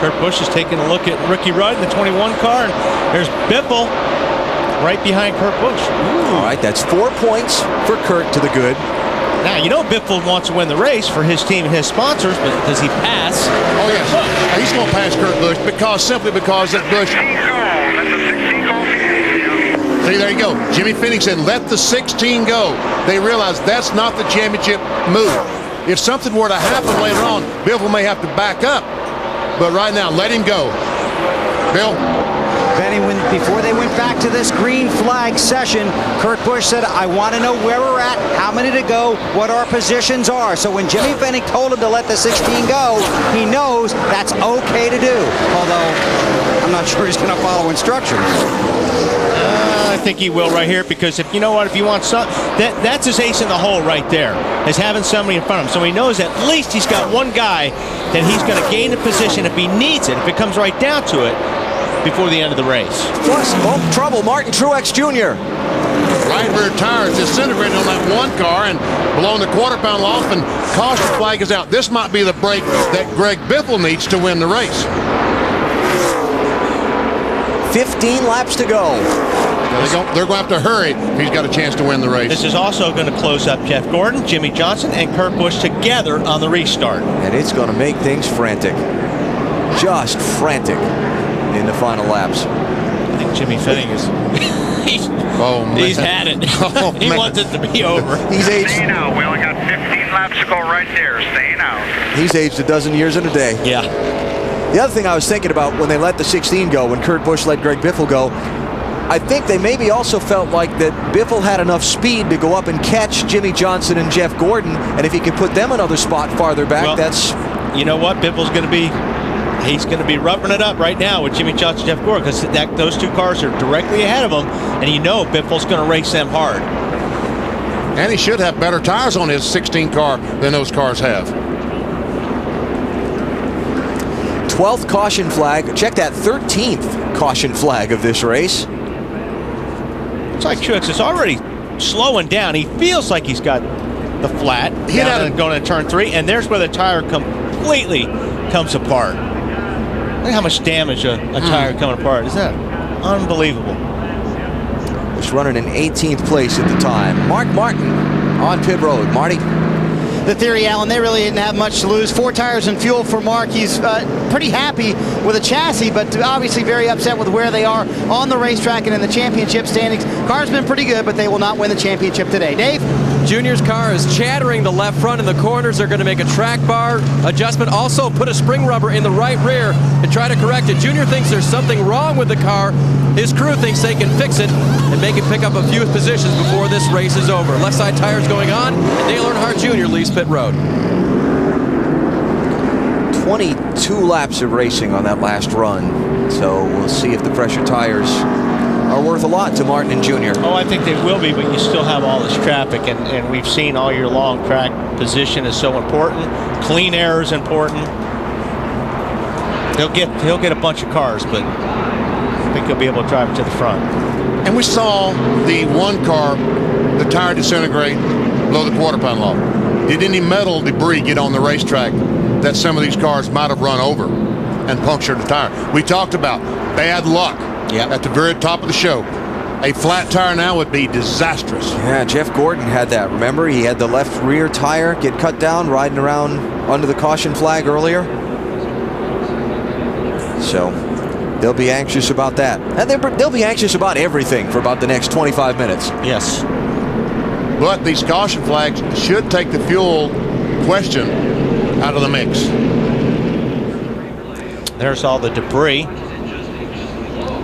Kurt Busch is taking a look at Ricky Rudd in the 21 car, and there's Biffle right behind Kurt Busch. All right, that's 4 points for Kurt to the good. Now, you know Biffle wants to win the race for his team and his sponsors, but does he pass? Oh, yes. He's going to pass Kurt Busch simply because that Busch. See, there you go. Jimmy Phoenix said, let the 16 go. They realize that's not the championship move. If something were to happen later on, Biffle may have to back up. But right now, let him go. Bill? Benny, before they went back to this green flag session, Kurt Busch said, I want to know where we're at, how many to go, what our positions are. So when Jimmy Fennick told him to let the 16 go, he knows that's okay to do. Although, I'm not sure he's going to follow instructions. I think he will right here, because if you know what, if you want some, that's his ace in the hole right there, is having somebody in front of him. So he knows at least he's got one guy that he's going to gain a position if he needs it, if it comes right down to it, before the end of the race. Plus, trouble, Martin Truex Jr. Right rear tires disintegrated on that one car and blowing the quarter-pound off, and caution flag is out. This might be the break that Greg Biffle needs to win the race. 15 laps to go. They're going to have to hurry if he's got a chance to win the race. This is also going to close up Jeff Gordon, Jimmy Johnson, and Kurt Busch together on the restart. And it's going to make things frantic. Just frantic in the final laps. I think Jimmy Fenning is... he's had it. Oh, he wants it to be over. He's aged... Staying out. We only got 15 laps to go right there. Staying out. He's aged a dozen years in a day. Yeah. The other thing I was thinking about when they let the 16 go, when Kurt Busch let Greg Biffle go, I think they maybe also felt like that Biffle had enough speed to go up and catch Jimmy Johnson and Jeff Gordon, and if he could put them another spot farther back, well, that's... You know what? Biffle's going to be... He's going to be roughing it up right now with Jimmy Johnson and Jeff Gordon, because those two cars are directly ahead of him, and you know Biffle's going to race them hard. And he should have better tires on his 16 car than those cars have. 12th caution flag. Check that 13th caution flag of this race. It's like Truex is already slowing down. He feels like he's got the flat going into turn 3, and there's where the tire completely comes apart. Look how much damage a tire coming apart. Is that unbelievable? Was running in 18th place at the time. Mark Martin on pit road. Marty? The theory, Alan, they really didn't have much to lose. 4 tires and fuel for Mark. He's pretty happy with the chassis, but obviously very upset with where they are on the racetrack and in the championship standings. Car's been pretty good, but they will not win the championship today. Dave? Junior's car is chattering the left front in the corners. They're going to make a track bar adjustment. Also put a spring rubber in the right rear to try to correct it. Junior thinks there's something wrong with the car. His crew thinks they can fix it and make it pick up a few positions before this race is over. Left side tires going on, and Dale Earnhardt Jr. leaves pit road. 22 laps of racing on that last run. So we'll see if the pressure tires are worth a lot to Martin and Junior. Oh, I think they will be, but you still have all this traffic, and we've seen all year long track position is so important. Clean air is important. He'll get a bunch of cars, but I think he'll be able to drive it to the front. And we saw the one car, the tire disintegrate below the quarter-pound law. Did any metal debris get on the racetrack that some of these cars might have run over and punctured the tire? We talked about bad luck. Yep. At the very top of the show. A flat tire now would be disastrous. Yeah, Jeff Gordon had that. Remember, he had the left rear tire get cut down riding around under the caution flag earlier. So they'll be anxious about that. And they'll be anxious about everything for about the next 25 minutes. Yes. But these caution flags should take the fuel question out of the mix. There's all the debris.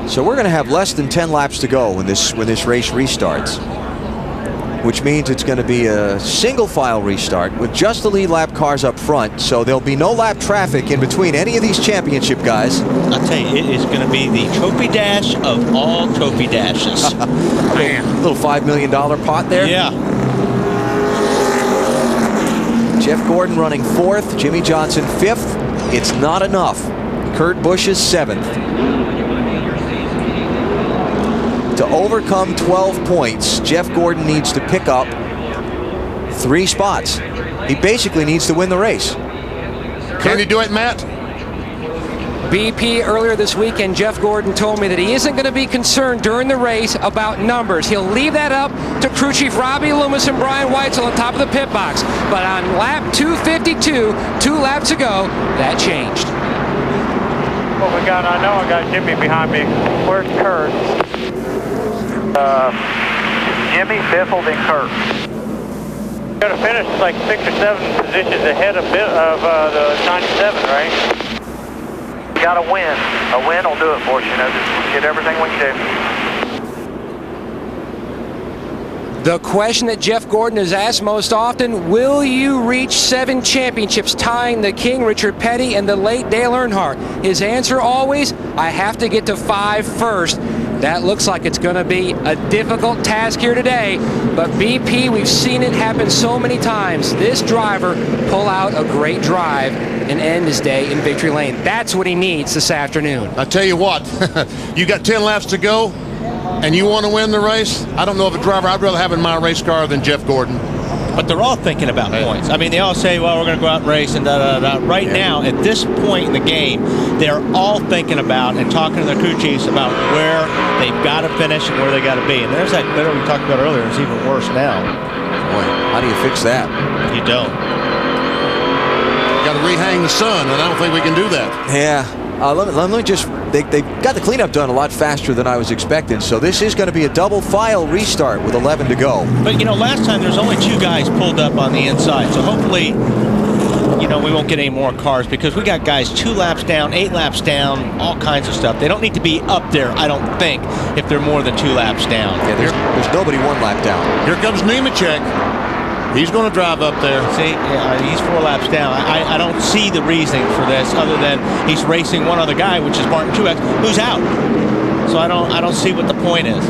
So we're going to have less than 10 laps to go when this race restarts, which means it's going to be a single file restart with just the lead lap cars up front. So there'll be no lap traffic in between any of these championship guys. I'll tell you, it is going to be the trophy dash of all trophy dashes. Man, a little $5 million pot there. Yeah. Jeff Gordon running 4th, Jimmy Johnson 5th. It's not enough. Kurt Busch is 7th. To overcome 12 points, Jeff Gordon needs to pick up 3 spots. He basically needs to win the race. Can he do it, Matt? BP earlier this weekend, Jeff Gordon told me that he isn't going to be concerned during the race about numbers. He'll leave that up to crew chief Robbie Loomis and Brian Weitzel on top of the pit box. But on lap 252, 2 laps ago, that changed. What we got, I know I got Jimmy behind me. Where's Kurt? Jimmy, Biffle, then Kurt. Going to finish like 6 or 7 positions ahead of the 97, right? Got a win. A win will do it for us, you know. Just get everything we can do. The question that Jeff Gordon is asked most often, will you reach 7 championships, tying the King, Richard Petty, and the late Dale Earnhardt? His answer always, I have to get to 5 first. That looks like it's going to be a difficult task here today, but BP, we've seen it happen so many times. This driver pull out a great drive and end his day in victory lane. That's what he needs this afternoon. I tell you what, you got 10 laps to go, and you want to win the race? I don't know of a driver I'd rather have in my race car than Jeff Gordon. But they're all thinking about points. I mean, they all say, well, we're going to go out and race and da-da-da. Right now, at this point in the game, they're all thinking about and talking to their crew chiefs about where they've got to finish and where they got to be. And there's that glitter we talked about earlier. It's even worse now. Boy, how do you fix that? You don't. You got to rehang the sun, and I don't think we can do that. Yeah. Let me just, they got the cleanup done a lot faster than I was expecting, so this is going to be a double file restart with 11 to go. But, you know, last time there's only 2 guys pulled up on the inside, so hopefully, you know, we won't get any more cars because we got guys 2 laps down, 8 laps down, all kinds of stuff. They don't need to be up there, I don't think, if they're more than 2 laps down. Yeah, there's nobody 1 lap down. Here comes Nemechek. He's going to drive up there. See, he's 4 laps down. I don't see the reasoning for this other than he's racing one other guy, which is Martin Truex, who's out. So I don't see what the point is.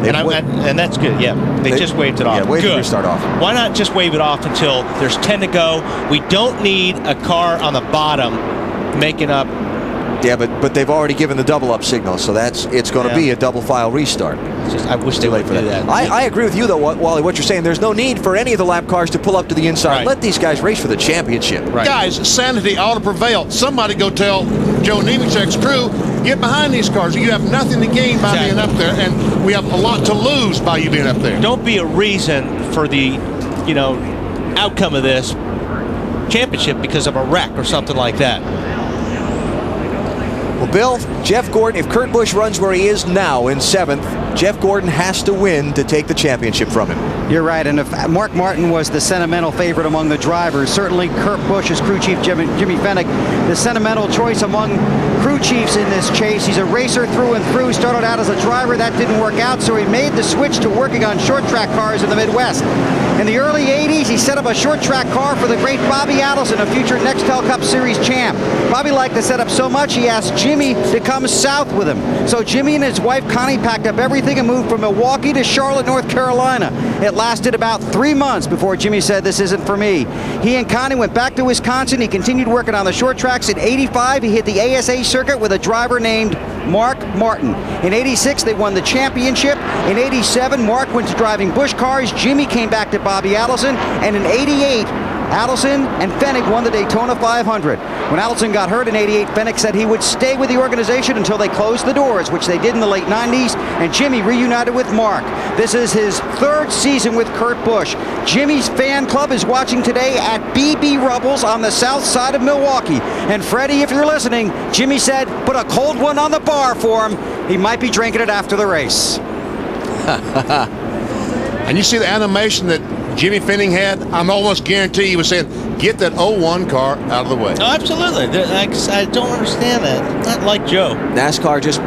And that's good. Yeah, they just waved it off. Yeah, wave the restart off. Why not just wave it off until there's 10 to go? We don't need a car on the bottom making up. Yeah, but they've already given the double up signal, so it's going to be a double file restart. I wish they would do that. I agree with you, though, Wally, what you're saying. There's no need for any of the lap cars to pull up to the inside. Right. Let these guys race for the championship. Right. Guys, sanity ought to prevail. Somebody go tell Joe Nemechek's crew, get behind these cars. You have nothing to gain by being up there, and we have a lot to lose by you being up there. Don't be a reason for the, you know, outcome of this championship because of a wreck or something like that. Well, Bill, Jeff Gordon, if Kurt Busch runs where he is now in 7th, Jeff Gordon has to win to take the championship from him. You're right, and if Mark Martin was the sentimental favorite among the drivers, certainly Kurt Busch's crew chief, Jimmy Fennick, the sentimental choice among crew chiefs in this chase. He's a racer through and through, started out as a driver. That didn't work out, so he made the switch to working on short track cars in the Midwest. In the early 80s, he set up a short track car for the great Bobby Adelson, a future Nextel Cup Series champ. Bobby liked the setup so much, he asked Jimmy to come south with him. So Jimmy and his wife Connie packed up everything and moved from Milwaukee to Charlotte, North Carolina. It lasted about 3 months before Jimmy said, this isn't for me. He and Connie went back to Wisconsin. He continued working on the short tracks. In 85, he hit the ASA circuit with a driver named Mark Martin. In 86, they won the championship. In 87, Mark went to driving Busch cars. Jimmy came back to Bobby Adelson. And in 88, Adelson and Fennick won the Daytona 500. When Adelson got hurt in 88, Fennick said he would stay with the organization until they closed the doors, which they did in the late 90s, and Jimmy reunited with Mark. This is his 3rd season with Kurt Busch. Jimmy's fan club is watching today at BB Rubbles on the south side of Milwaukee. And Freddie, if you're listening, Jimmy said, put a cold one on the bar for him. He might be drinking it after the race. And you see the animation that Jimmy Fenning had? I'm almost guarantee he was saying, get that 01 car out of the way. Oh, absolutely. I don't understand that. Not like Joe. NASCAR just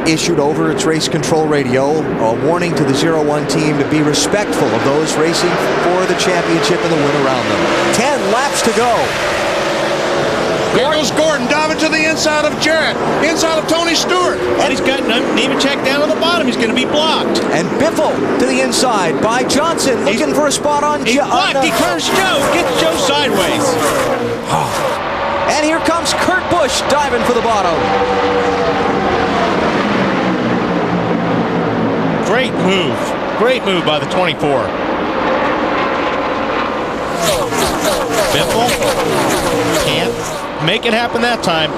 issued over its race control radio a warning to the 01 team to be respectful of those racing for the championship and the win around them. 10 laps to go. There goes Gordon diving to the inside of Jarrett, inside of Tony Stewart. And he's got Nemechek down on the bottom. He's going to be blocked. And Biffle to the inside by Johnson, looking for a spot on He's blocked. He turns Joe. Gets Joe sideways. And here comes Kurt Busch diving for the bottom. Great move. Great move by the 24. Biffle can't make it happen that time.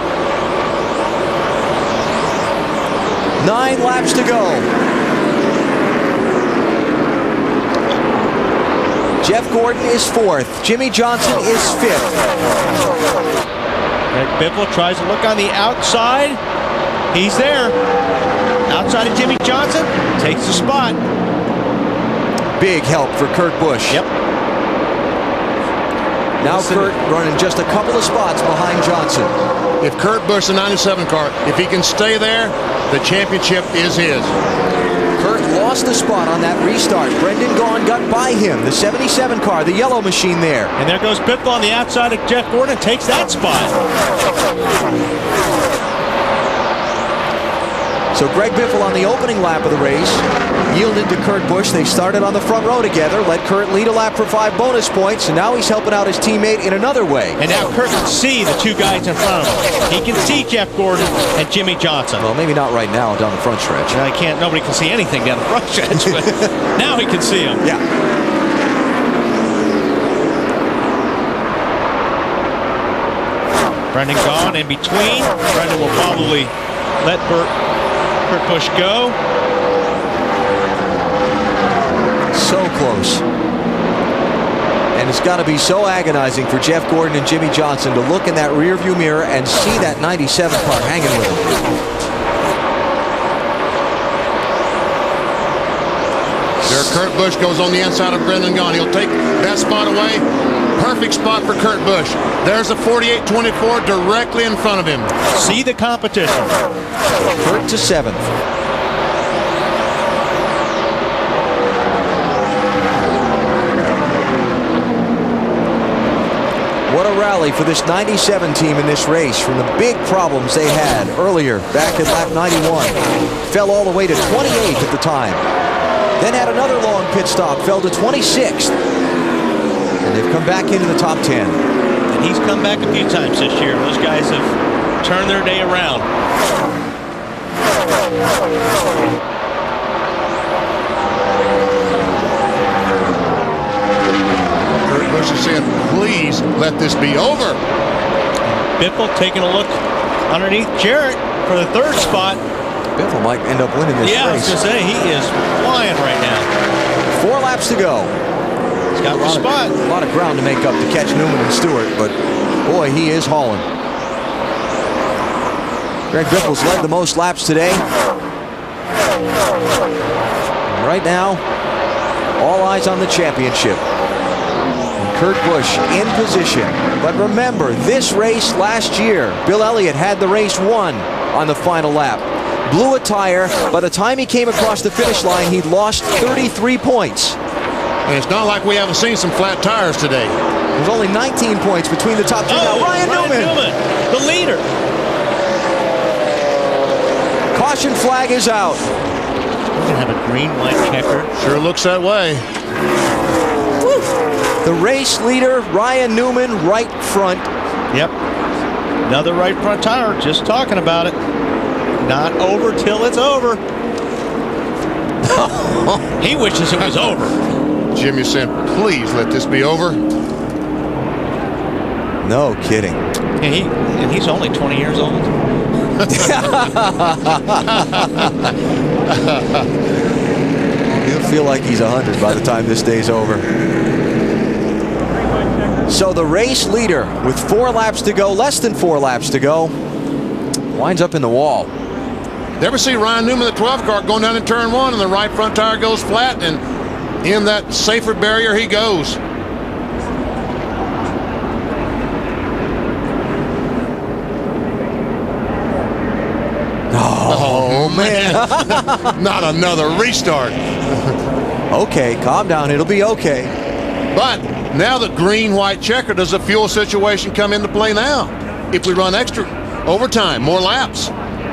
9 laps to go. Jeff Gordon is 4th. Jimmy Johnson is 5th. Greg Biffle tries to look on the outside. He's there. Outside of Jimmy Johnson. Takes the spot. Big help for Kurt Busch. Yep. Now Kurt running just a couple of spots behind Johnson. If Kurt Busch, the 97 car, if he can stay there, the championship is his. Kurt lost the spot on that restart. Brendan Gaughan got by him. The 77 car, the yellow machine there. And there goes Biffle on the outside of Jeff Gordon. Takes that spot. So Greg Biffle on the opening lap of the race yielded to Kurt Busch. They started on the front row together, let Kurt lead a lap for 5 bonus points, and now he's helping out his teammate in another way. And now Kurt can see the 2 guys in front of him. He can see Jeff Gordon and Jimmy Johnson. Well, maybe not right now down the front stretch. I can't. Nobody can see anything down the front stretch, but now he can see him. Yeah. Brendan Gaughan in between. Brendan will probably let Kurt Busch go. So close. And it's got to be so agonizing for Jeff Gordon and Jimmy Johnson to look in that rearview mirror and see that 97 car hanging with them. There, Kurt Busch goes on the inside of Brendan Gaughan. He'll take that spot away. Perfect spot for Kurt Busch. There's a 48-24 directly in front of him. See the competition. Kurt to 7th. What a rally for this 97 team in this race from the big problems they had earlier back at lap 91. Fell all the way to 28th at the time. Then had another long pit stop, fell to 26th. And they've come back into the top 10. And he's come back a few times this year. Those guys have turned their day around. Kurt Busch is saying, please let this be over. Biffle taking a look underneath Jarrett for the 3rd spot. Biffle might end up winning this race. Yeah, I was going to say, he is flying right now. 4 laps to go. He's got the spot. A lot of ground to make up to catch Newman and Stewart, but boy, he is hauling. Greg Biffle's led the most laps today. And right now, all eyes on the championship. And Kurt Busch in position. But remember, this race last year, Bill Elliott had the race won on the final lap. Blew a tire. By the time he came across the finish line, he'd lost 33 points. And it's not like we haven't seen some flat tires today. There's only 19 points between the top 2 now. Ryan Newman, the leader. Caution flag is out. We're going to have a green white checker. Sure looks that way. The race leader, Ryan Newman, right front. Yep. Another right front tire. Just talking about it. Not over till it's over. He wishes it was over. Jimmy said, please let this be over. No kidding. And he's only 20 years old. He'll feel like he's 100 by the time this day's over. So the race leader with 4 laps to go, less than 4 laps to go, winds up in the wall. Ever see Ryan Newman, the 12 car, going down in turn 1 and the right front tire goes flat, and in that safer barrier he goes. Oh man. Not another restart. Okay, calm down. It'll be okay. But now the green-white checker, does the fuel situation come into play now? If we run extra overtime, more laps.